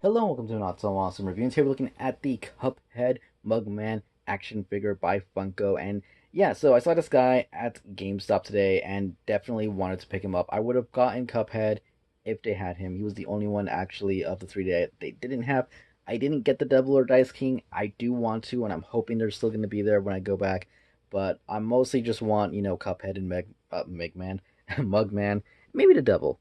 Hello and welcome to Not So Awesome Review. And today we're looking at the Cuphead Mugman action figure by Funko. And yeah, so I saw this guy at GameStop today and definitely wanted to pick him up. I would have gotten Cuphead if they had him. He was the only one actually of the three that they didn't have. I didn't get the Devil or Dice King. I do want to, and I'm hoping they're still going to be there when I go back. But I mostly just want, Cuphead and Megman, Mugman, maybe the Devil.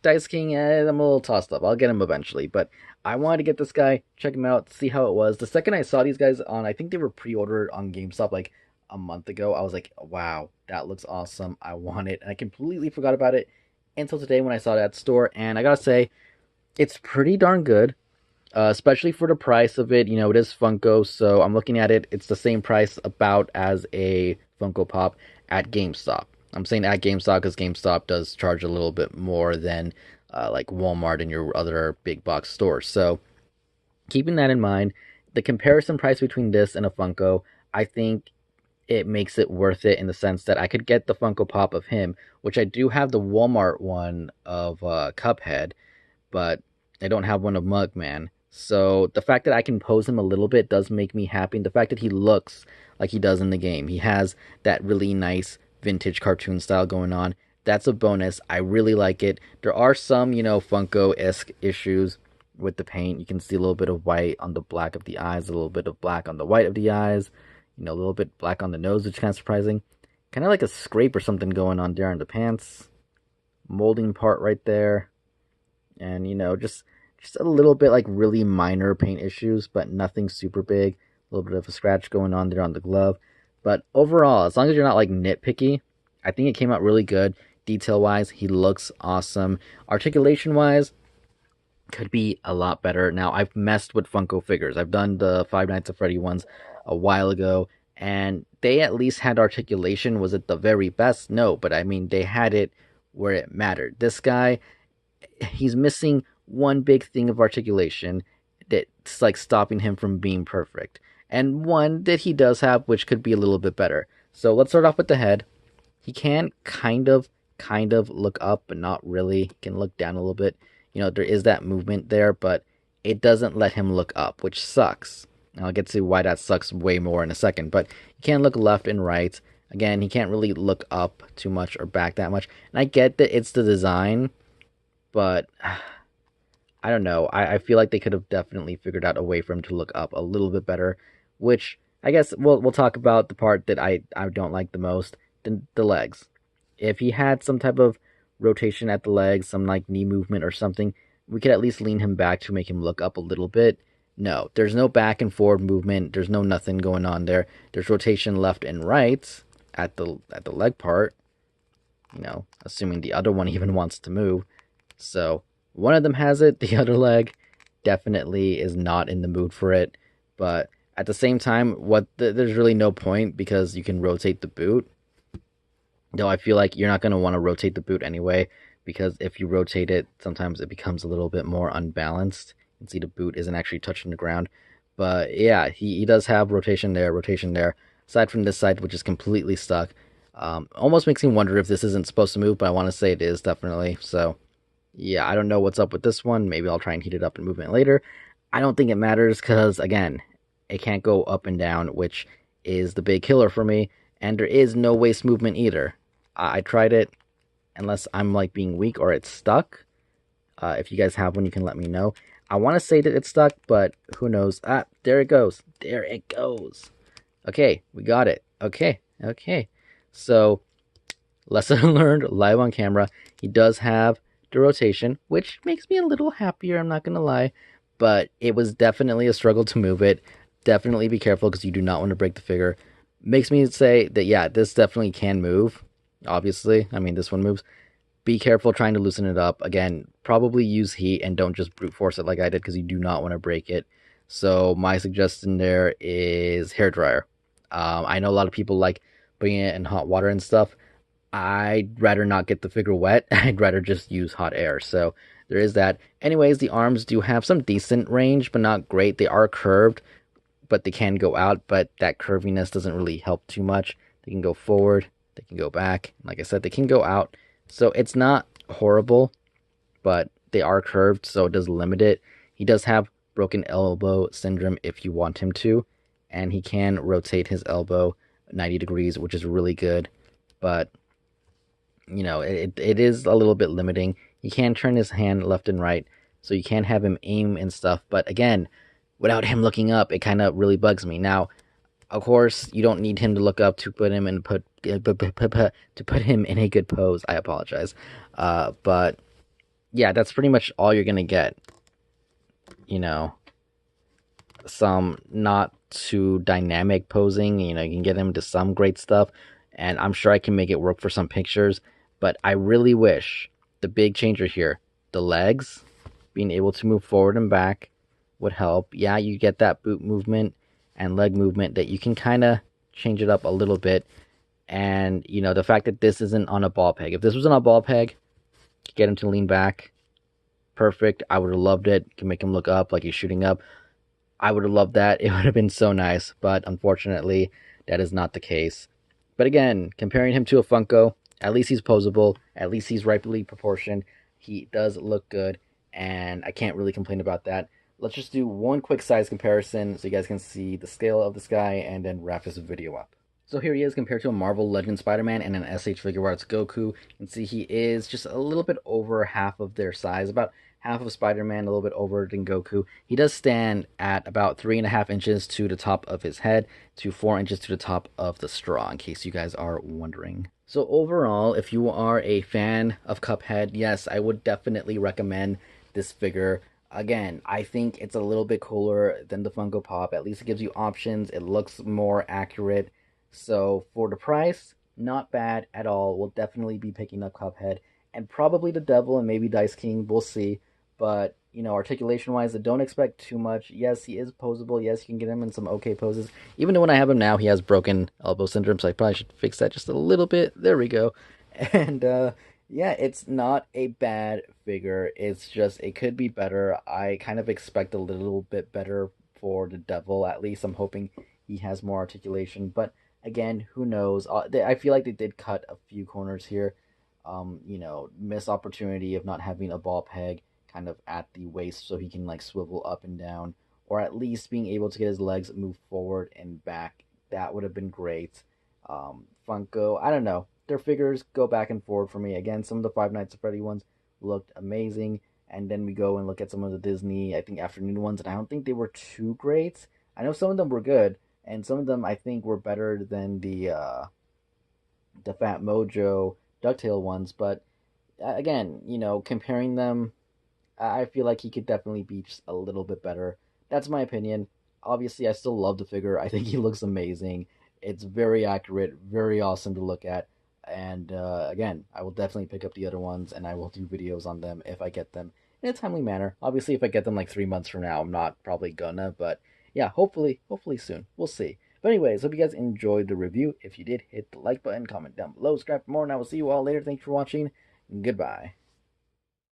Dice King, I'm a little tossed up. I'll get him eventually, but I wanted to get this guy, check him out, see how it was. The second I saw these guys on, I think they were pre-ordered on GameStop like a month ago. I was like, wow, that looks awesome. I want it, and I completely forgot about it until today when I saw it at the store. And I gotta say, it's pretty darn good, especially for the price of it. It is Funko, so I'm looking at it. It's the same price about as a Funko Pop at GameStop. I'm saying at GameStop because GameStop does charge a little bit more than like Walmart and your other big box stores. So keeping that in mind, the comparison price between this and a Funko, I think it makes it worth it in the sense that I could get the Funko Pop of him, which I do have the Walmart one of Cuphead, but I don't have one of Mugman. So the fact that I can pose him a little bit does make me happy. And the fact that he looks like he does in the game, he has that really nice vintage cartoon style going on. That's a bonus. I really like it. There are some, Funko-esque issues with the paint. You can see a little bit of white on the black of the eyes, a little bit of black on the white of the eyes, a little bit black on the nose, which is kind of surprising. Kind of like a scrape or something going on there on the pants. Molding part right there. And, just a little bit like really minor paint issues, but nothing super big. A little bit of a scratch going on there on the glove. But overall, as long as you're not like nitpicky, I think it came out really good. Detail wise, he looks awesome. Articulation wise, could be a lot better. Now, I've messed with Funko figures. I've done the Five Nights at Freddy ones a while ago, and they at least had articulation. Was it the very best? No, but I mean, they had it where it mattered. This guy, he's missing one big thing of articulation that's like stopping him from being perfect. And one that he does have, which could be a little bit better. So let's start off with the head. He can kind of look up, but not really. He can look down a little bit. There is that movement there, but it doesn't let him look up, which sucks. I'll get to why that sucks way more in a second. But he can look left and right. Again, he can't really look up too much or back that much. And I get that it's the design, but I don't know. I feel like they could have definitely figured out a way for him to look up a little bit better, which I guess we'll talk about the part that I don't like the most, the legs. If he had some type of rotation at the legs, some like knee movement or something, we could at least lean him back to make him look up a little bit. No, there's no back and forward movement. There's no nothing going on there. There's rotation left and right at the leg part. Assuming the other one even wants to move. So one of them has it. The other leg definitely is not in the mood for it. But at the same time, there's really no point because you can rotate the boot. Though I feel like you're not going to want to rotate the boot anyway, because if you rotate it, sometimes it becomes a little bit more unbalanced. You can see the boot isn't actually touching the ground. But yeah, he does have rotation there, rotation there. Aside from this side, which is completely stuck. Almost makes me wonder if this isn't supposed to move, but I want to say it is definitely. So yeah, I don't know what's up with this one. Maybe I'll try and heat it up and move it later. I don't think it matters because, again, it can't go up and down, which is the big killer for me. And there is no waist movement either. I tried it, unless I'm like being weak or it's stuck. If you guys have one, you can let me know. I want to say that it's stuck, but who knows? There it goes. There it goes. Okay, we got it. Okay. So, lesson learned live on camera. He does have the rotation, which makes me a little happier, I'm not going to lie. But it was definitely a struggle to move it. Definitely be careful because you do not want to break the figure. Makes me say that, yeah, this definitely can move. Obviously, I mean, this one moves. Be careful trying to loosen it up. Again, probably use heat and don't just brute force it like I did because you do not want to break it. So my suggestion there is hairdryer. I know a lot of people like putting it in hot water and stuff. I'd rather not get the figure wet. I'd rather just use hot air. So there is that. Anyways, the arms do have some decent range, but not great. They are curved, but they can go out. But that curviness doesn't really help too much. They can go forward. They can go back. Like I said, they can go out. So it's not horrible, but they are curved, so it does limit it. He does have broken elbow syndrome if you want him to, and he can rotate his elbow 90 degrees, which is really good. But it is a little bit limiting. He can turn his hand left and right, so you can have him aim and stuff. But again, without him looking up, it kind of really bugs me. Now, of course, you don't need him to look up to put him in to put him in a good pose. I apologize, but yeah, that's pretty much all you're gonna get. You know, some not too dynamic posing. You can get him to some great stuff, and I'm sure I can make it work for some pictures. But I really wish the big changer here, the legs, being able to move forward and back, would help. Yeah, you get that boot movement and leg movement that you can kind of change it up a little bit. And the fact that this isn't on a ball peg. If this was on a ball peg, get him to lean back. Perfect. I would have loved it. You can make him look up like he's shooting up. I would have loved that. It would have been so nice, but unfortunately, that is not the case. But again, comparing him to a Funko, at least he's posable. At least he's rightly proportioned. He does look good, and I can't really complain about that. Let's just do one quick size comparison so you guys can see the scale of this guy and then wrap this video up. So here he is compared to a Marvel Legends Spider-Man and an SH Figure Arts Goku. You can see he is just a little bit over half of their size, about half of Spider-Man, a little bit over than Goku. He does stand at about 3.5 inches to the top of his head to 4 inches to the top of the straw, in case you guys are wondering. So overall, if you are a fan of Cuphead, yes, I would definitely recommend this figure. Again, I think it's a little bit cooler than the Funko Pop. At least it gives you options. It looks more accurate. So for the price, not bad at all. We'll definitely be picking up Cuphead and probably the Devil and maybe Dice King. We'll see. But articulation wise, don't expect too much. Yes, he is posable. Yes, you can get him in some okay poses. Even though when I have him now, he has broken elbow syndrome, so I probably should fix that just a little bit. There we go. And yeah, it's not a bad figure. It's just it could be better. I kind of expect a little bit better for the Devil. At least I'm hoping he has more articulation. But again, who knows? I feel like they did cut a few corners here. Miss opportunity of not having a ball peg kind of at the waist so he can like swivel up and down, or at least being able to get his legs move forward and back. That would have been great. Funko, I don't know. Their figures go back and forth for me. Again, some of the Five Nights at Freddy ones looked amazing, and then we go and look at some of the Disney, I think, afternoon ones, and I don't think they were too great. I know some of them were good, and some of them I think were better than the Fat Mojo Ducktail ones. But again, comparing them, I feel like he could definitely be just a little bit better. That's my opinion. Obviously, I still love the figure. I think he looks amazing. It's very accurate, very awesome to look at. And again, I will definitely pick up the other ones, and I will do videos on them if I get them in a timely manner. Obviously, if I get them like 3 months from now, I'm not probably gonna, but yeah, hopefully soon. We'll see. But anyways, hope you guys enjoyed the review. If you did, hit the like button, comment down below, subscribe for more, and I will see you all later. Thanks for watching. Goodbye.